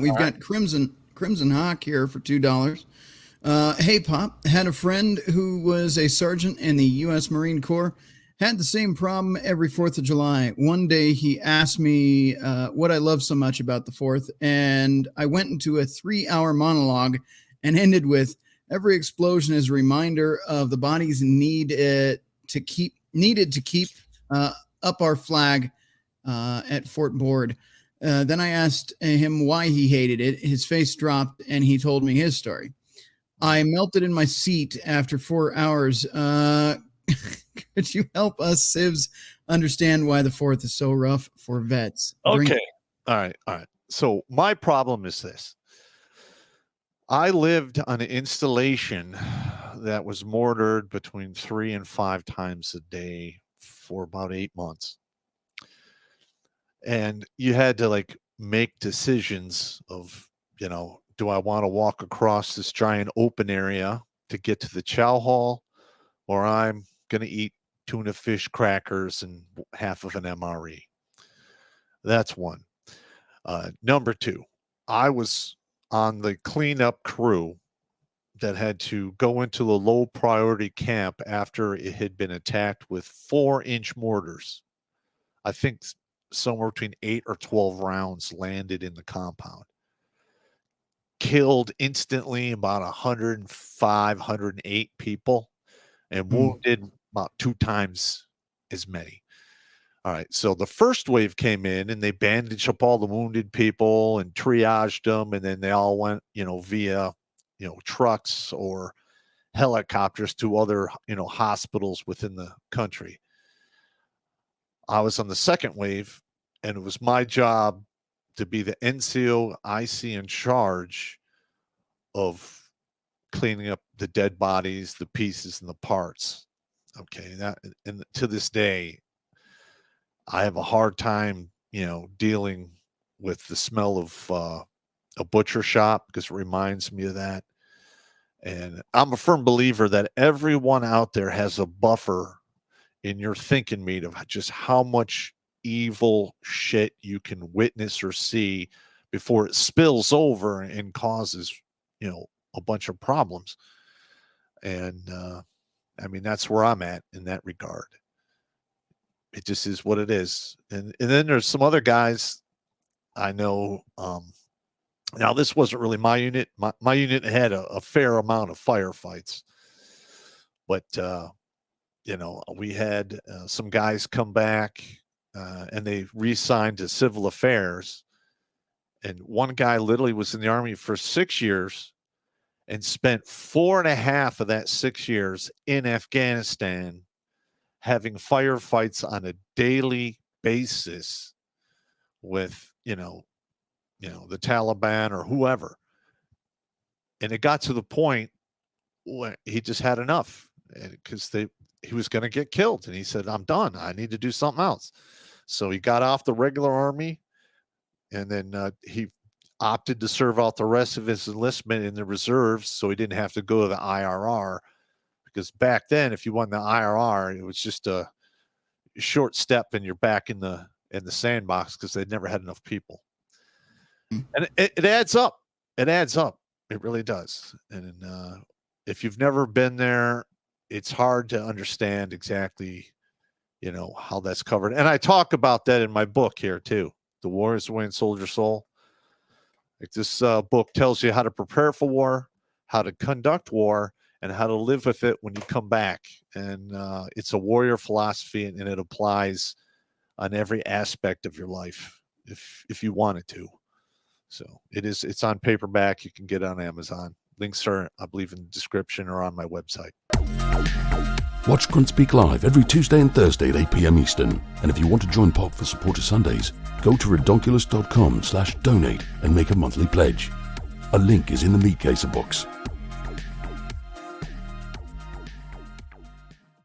We've got Crimson Hawk here for $2. Hey, Popp, had a friend who was a sergeant in the U.S. Marine Corps. Had the same problem every 4th of July. One day he asked me what I love so much about the 4th, and I went into a 3-hour monologue and ended with, every explosion is a reminder of the bodies needed to keep up our flag at Fort Board. Then I asked him why he hated it. His face dropped, and he told me his story. I melted in my seat after 4 hours. Could you help us civs understand why the 4th is so rough for vets? Okay. All right. So my problem is this. I lived on an installation that was mortared between 3 and 5 times a day for about 8 months. And you had to make decisions of, do I want to walk across this giant open area to get to the chow hall, or I'm going to eat tuna fish crackers and half of an MRE. That's one. Number 2, I was on the cleanup crew that had to go into the low priority camp after it had been attacked with 4-inch mortars. I think somewhere between 8 or 12 rounds landed in the compound. Killed instantly about 105, 108 people, and wounded about 2 times as many. All right. So the first wave came in and they bandaged up all the wounded people and triaged them. And then they all went, via, trucks or helicopters to other, hospitals within the country. I was on the second wave, and it was my job to be the NCO IC in charge of cleaning up the dead bodies, the pieces, and the parts. Okay, and to this day, I have a hard time, dealing with the smell of a butcher shop because it reminds me of that. And I'm a firm believer that everyone out there has a buffer in your thinking meat of just how much evil shit you can witness or see before it spills over and causes, a bunch of problems. And that's where I'm at in that regard. It just is what it is. And then there's some other guys I know. Now, this wasn't really my unit. My unit had a fair amount of firefights. But, we had some guys come back and they re-signed to civil affairs. And one guy literally was in the Army for 6 years and spent 4.5 of that 6 years in Afghanistan having firefights on a daily basis with, the Taliban or whoever. And it got to the point where he just had enough because he was going to get killed. And he said, I'm done. I need to do something else. So he got off the regular Army, and then he opted to serve out the rest of his enlistment in the reserves so he didn't have to go to the IRR. Because back then, if you won the IRR, it was just a short step and you're back in the sandbox because they'd never had enough people. And it adds up. It adds up. It really does. And if you've never been there, it's hard to understand exactly, how that's covered. And I talk about that in my book here too. The War is the Way in Soldier Soul. Like this book tells you how to prepare for war, how to conduct war, and how to live with it when you come back. And it's a warrior philosophy, and it applies on every aspect of your life if you want it to. So it's on paperback. You can get it on Amazon. Links are, I believe, in the description or on my website. Watch Grunt Speak live every Tuesday and Thursday at 8 p.m. Eastern. And if you want to join Popp for Supporter Sundays, go to redonkulous.com/donate and make a monthly pledge. A link is in the meat caser box.